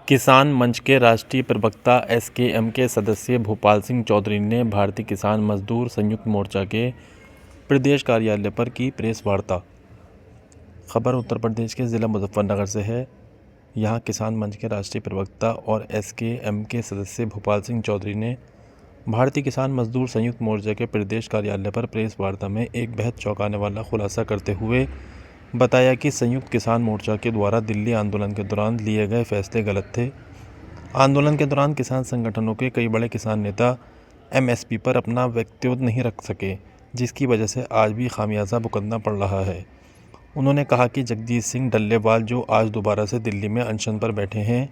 किसान मंच के राष्ट्रीय प्रवक्ता एसकेएम के सदस्य भोपाल सिंह चौधरी ने भारतीय किसान मजदूर संयुक्त मोर्चा के प्रदेश कार्यालय पर की प्रेस वार्ता। खबर उत्तर प्रदेश के ज़िला मुजफ्फरनगर से है। यहां किसान मंच के राष्ट्रीय प्रवक्ता और एसकेएम के सदस्य भोपाल सिंह चौधरी ने भारतीय किसान मजदूर संयुक्त मोर्चा के प्रदेश कार्यालय पर प्रेस वार्ता में एक बेहद चौंकाने वाला खुलासा करते हुए बताया कि संयुक्त किसान मोर्चा के द्वारा दिल्ली आंदोलन के दौरान लिए गए फैसले गलत थे। आंदोलन के दौरान किसान संगठनों के कई बड़े किसान नेता एमएसपी पर अपना वक्तव्य नहीं रख सके, जिसकी वजह से आज भी खामियाजा भुगतना पड़ रहा है। उन्होंने कहा कि जगजीत सिंह डल्लेवाल जो आज दोबारा से दिल्ली में अनशन पर बैठे हैं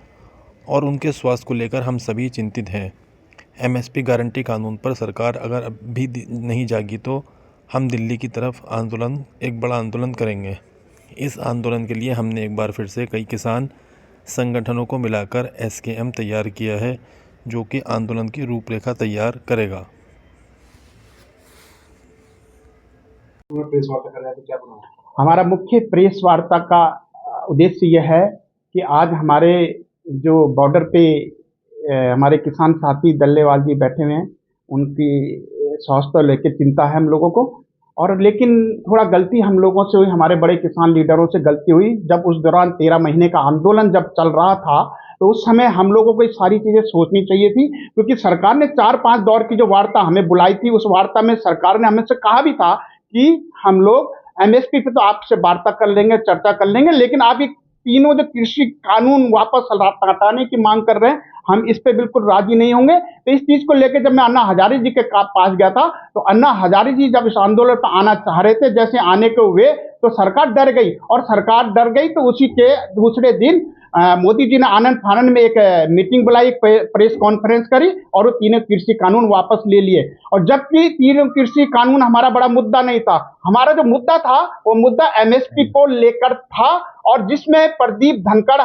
और उनके स्वास्थ्य को लेकर हम सभी चिंतित हैं। एमएसपी गारंटी कानून पर सरकार अगर अभी नहीं जागी तो हम दिल्ली की तरफ एक बड़ा आंदोलन करेंगे। इस आंदोलन के लिए हमने एक बार फिर से कई किसान संगठनों को मिलाकर एसकेएम तैयार किया है, जो कि आंदोलन की रूपरेखा तैयार करेगा। हमारा मुख्य प्रेस वार्ता का उद्देश्य यह है कि आज हमारे जो बॉर्डर पे हमारे किसान साथी डल्लेवाल जी बैठे हुए हैं, उनकी स्वास्थ्य लेकर चिंता है हम लोगों को। और लेकिन थोड़ा गलती हम लोगों से हुई, हमारे बड़े किसान लीडरों से गलती हुई। जब उस दौरान 13 महीने का आंदोलन जब चल रहा था तो उस समय हम लोगों को ये सारी चीज़ें सोचनी चाहिए थी, क्योंकि सरकार ने 4-5 दौर की जो वार्ता हमें बुलाई थी, उस वार्ता में सरकार ने हमें से कहा भी था कि हम लोग एमएसपी पे तो आपसे वार्ता कर लेंगे, चर्चा कर लेंगे, लेकिन आप ये तीनों जो कृषि कानून वापस हटाने की मांग कर रहे हैं, हम इस पे बिल्कुल राजी नहीं होंगे। तो इस चीज को लेकर जब मैं अन्ना हजारे जी के पास गया था, तो अन्ना हजारे जी जब इस आंदोलन पर आना चाह रहे थे, जैसे आने के हुए तो सरकार डर गई, और सरकार डर गई तो उसी के दूसरे दिन मोदी जी ने आनंद फानन में एक मीटिंग बुलाई, एक प्रेस कॉन्फ्रेंस करी और वो तीनों कृषि कानून वापस ले लिए। और जबकि तीनों कृषि कानून हमारा बड़ा मुद्दा नहीं था, हमारा जो मुद्दा था वो मुद्दा एमएसपी को लेकर था, और जिसमें प्रदीप धनखड़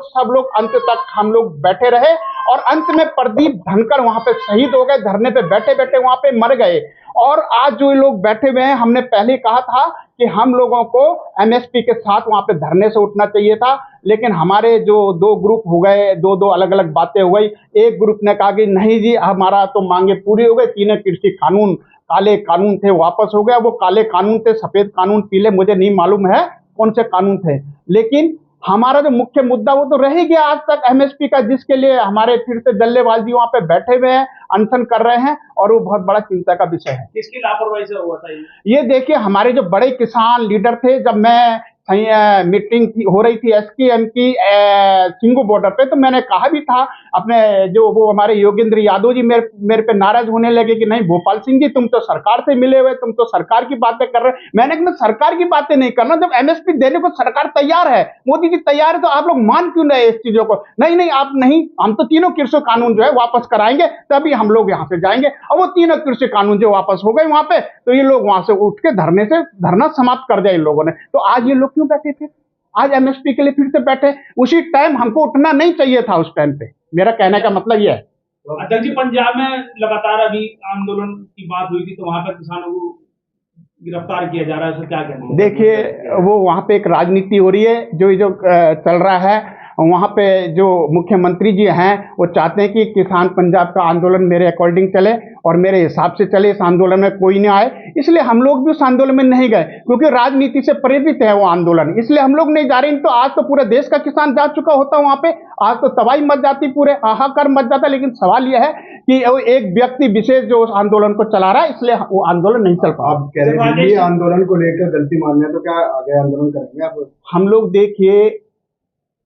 सब लोग अंत तक हम लोग बैठे रहे, और अंत में प्रदीप धनखड़ वहां पे शहीद हो गए, धरने पे बैठे बैठे वहां पे मर गए। और आज जो लोग बैठे हुए हैं, हमने पहले कहा था कि हम लोगों को एमएसपी के साथ वहां पे धरने से उठना चाहिए था, लेकिन हमारे जो दो ग्रुप हो गए, दो अलग अलग बातें हो गई। एक ग्रुप ने कहा कि नहीं जी, हमारा तो मांगे पूरी हो गई, तीनों कृषि कानून काले कानून थे वापस हो गया। वो काले कानून थे, सफेद कानून, पीले, मुझे नहीं मालूम है कौन से कानून थे, लेकिन हमारा जो मुख्य मुद्दा वो तो रह ही गया आज तक एमएसपी का, जिसके लिए हमारे फिर से डल्लेवाल जी वहां पे बैठे हुए हैं, अनशन कर रहे हैं, और वो बहुत बड़ा चिंता का विषय है। किसकी लापरवाही से हुआ था ये देखिए, हमारे जो बड़े किसान लीडर थे, जब मैं मीटिंग हो रही थी एसकेएम की सिंगू बॉर्डर पे, तो मैंने कहा भी था अपने जो वो हमारे योगेंद्र यादव जी मेरे पे नाराज होने लगे कि नहीं भोपाल सिंह जी, तुम तो सरकार से मिले हुए, तुम तो सरकार की बातें कर रहे हैं। मैंने कहा सरकार की बातें नहीं करना, जब एमएसपी देने को सरकार तैयार है, मोदी जी तैयार है, तो आप लोग मान क्यों रहे इस चीजों को? नहीं आप नहीं, हम तो तीनों कृषि कानून जो है वापस कराएंगे, तभी हम लोग यहाँ से जाएंगे। और वो तीनों कृषि कानून जो वापस हो गए वहां पे, तो ये लोग वहां से उठ के धरना समाप्त कर दिया इन लोगों ने। तो आज ये लोग क्यों बैठे थे? आज एमएसपी के लिए फिर से बैठे। उसी टाइम हमको उठना नहीं चाहिए था उस टाइम पे, मेरा कहने का मतलब यह है। अध्यक्ष जी, पंजाब में लगातार अभी आंदोलन की बात हुई थी, तो वहां पर किसानों को गिरफ्तार किया जा रहा है, उससे क्या कहना है? देखिए, वो वहां पे एक राजनीति हो रही है, जो चल रहा है वहां पे। जो मुख्यमंत्री जी हैं वो चाहते हैं कि किसान पंजाब का आंदोलन मेरे अकॉर्डिंग चले और मेरे हिसाब से चले, इस आंदोलन में कोई नहीं आए। इसलिए हम लोग भी उस आंदोलन में नहीं गए, क्योंकि राजनीति से प्रेरित है वो आंदोलन, इसलिए हम लोग नहीं जा रहे। तो आज तो पूरे देश का किसान जा चुका होता वहां पे, आज तो तबाही मच जाती, पूरे हाहाकार मच जाता। लेकिन सवाल यह है कि वो एक व्यक्ति विशेष जो उस आंदोलन को चला रहा है, इसलिए वो आंदोलन नहीं चल पा। आप कह रहे हैं आंदोलन को लेकर गलती मानने, तो क्या आगे आंदोलन करेंगे आप? हम लोग देखिए,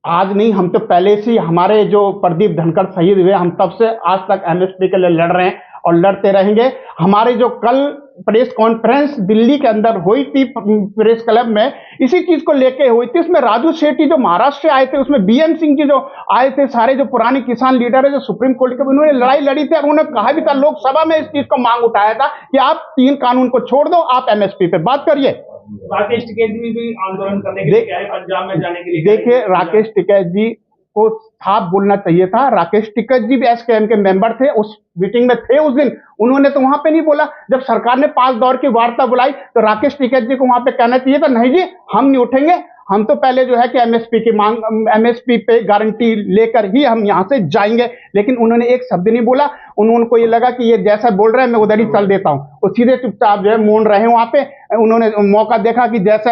आज नहीं, हम तो पहले से हमारे जो प्रदीप धनखड़ शहीद हुए, हम तब से आज तक एमएसपी के लिए लड़ रहे हैं और लड़ते रहेंगे। हमारे जो कल प्रेस कॉन्फ्रेंस दिल्ली के अंदर हुई थी प्रेस क्लब में, इसी चीज को लेके हुई थी। उसमें राजू शेट्टी जो महाराष्ट्र से आए थे, उसमें बीएम सिंह जी जो आए थे, सारे जो पुराने किसान लीडर है जो सुप्रीम कोर्ट के, उन्होंने लड़ाई लड़ी थी और उन्होंने कहा भी था, लोकसभा में इस चीज को मांग उठाया था कि आप 3 कानून को छोड़ दो, आप एमएसपी पे बात करिए। राकेश टिकैत जी भी आंदोलन करने के लिए क्या है, पंजाब में जाने के लिए? देखिए, राकेश टिकैत जी को साफ बोलना चाहिए था। राकेश टिकैत जी भी एसकेएम के मेंबर थे, उस मीटिंग में थे उस दिन, उन्होंने तो वहां पे नहीं बोला। जब सरकार ने 5 दौर की वार्ता बुलाई तो राकेश टिकैत जी को वहां पे कहना चाहिए था, नहीं जी हम नहीं उठेंगे, हम तो पहले जो है कि एमएसपी की मांग, एमएसपी पे गारंटी लेकर ही हम यहाँ से जाएंगे, लेकिन उन्होंने एक शब्द नहीं बोला। उनको ये लगा कि ये जैसा बोल रहे हैं मैं उधर ही चल देता हूँ, वो सीधे चुपचाप जो है मौन रहे वहाँ पे। उन्होंने मौका देखा कि जैसे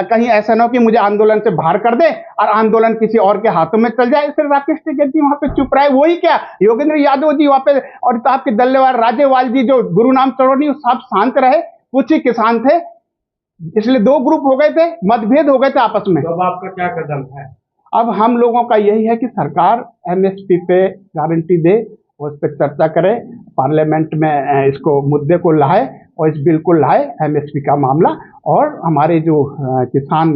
कहीं ऐसा ना हो कि मुझे आंदोलन से बाहर कर दे और आंदोलन किसी और के हाथों में चल जाए। फिर राकेश टिकैत जी वहाँ पे चुप रहे, वही क्या योगेंद्र यादव जी वहाँ पे और आपके दल्लेवाल राजेवाल जी जो गुरुनाम चौधरी सब शांत रहे, कुछ ही किसान थे, इसलिए दो ग्रुप हो गए थे, मतभेद हो गए थे आपस में। तो अब आपका क्या कदम है? अब हम लोगों का यही है कि सरकार एमएसपी पे गारंटी दे, उस पर चर्चा करे, पार्लियामेंट में इसको मुद्दे को लाए और इस बिल को लाए एमएसपी का मामला, और हमारे जो किसान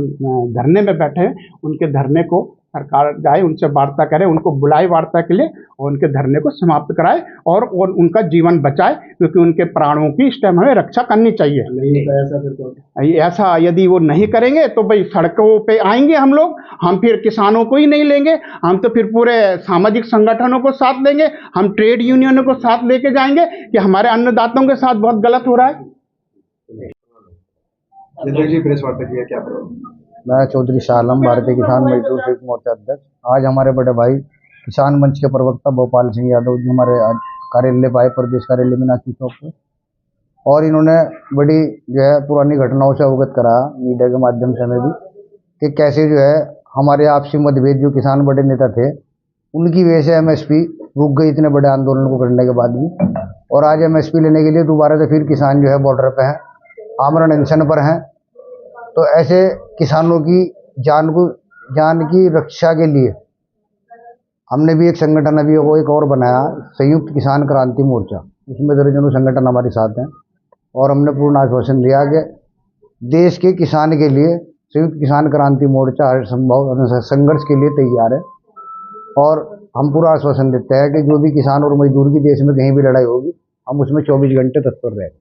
धरने में बैठे हैं उनके धरने को सरकार जाए, उनसे वार्ता करे, उनको बुलाए वार्ता के लिए और उनके धरने को समाप्त कराए और उनका जीवन बचाए, क्योंकि उनके प्राणों की इस टाइम हमें रक्षा करनी चाहिए। नहीं होता ऐसा फिर तो ऐसा यदि वो नहीं करेंगे तो भाई सड़कों पे आएंगे हम लोग, हम फिर किसानों को ही नहीं लेंगे, हम तो फिर पूरे सामाजिक संगठनों को साथ लेंगे, हम ट्रेड यूनियनों को साथ लेके जाएंगे कि हमारे अन्नदाताओं के साथ बहुत गलत हो रहा है। जी प्रेस वार्ता किया, क्या करोगे? मैं चौधरी शाह आलम, भारतीय किसान मजदूर संयुक्त मोर्चा अध्यक्ष। आज हमारे बड़े भाई किसान मंच के प्रवक्ता भोपाल सिंह यादव जी हमारे आज कार्यालय पाए, प्रदेश कार्यालय मीनाक्षी चौक पे, और इन्होंने बड़ी जो है पुरानी घटनाओं से अवगत कराया मीडिया के माध्यम से हमें भी, कि कैसे जो है हमारे आपसी मतभेद जो किसान बड़े नेता थे उनकी वजह से एमएसपी रुक गई इतने बड़े आंदोलन को करने के बाद भी, और आज एमएसपी लेने के लिए दोबारा से फिर किसान जो है बॉर्डर पे हैं, आमरण अनशन पर हैं। तो ऐसे किसानों की जान की रक्षा के लिए हमने भी एक संगठन अभी वो एक और बनाया, संयुक्त किसान क्रांति मोर्चा। उसमें दर्जनों संगठन हमारे साथ हैं और हमने पूर्ण आश्वासन दिया कि देश के किसान के लिए संयुक्त किसान क्रांति मोर्चा हर संभव संघर्ष के लिए तैयार है। और हम पूरा आश्वासन देते हैं कि जो भी किसान और मजदूर की देश में कहीं भी लड़ाई होगी हम उसमें 24 घंटे तत्पर रहेंगे।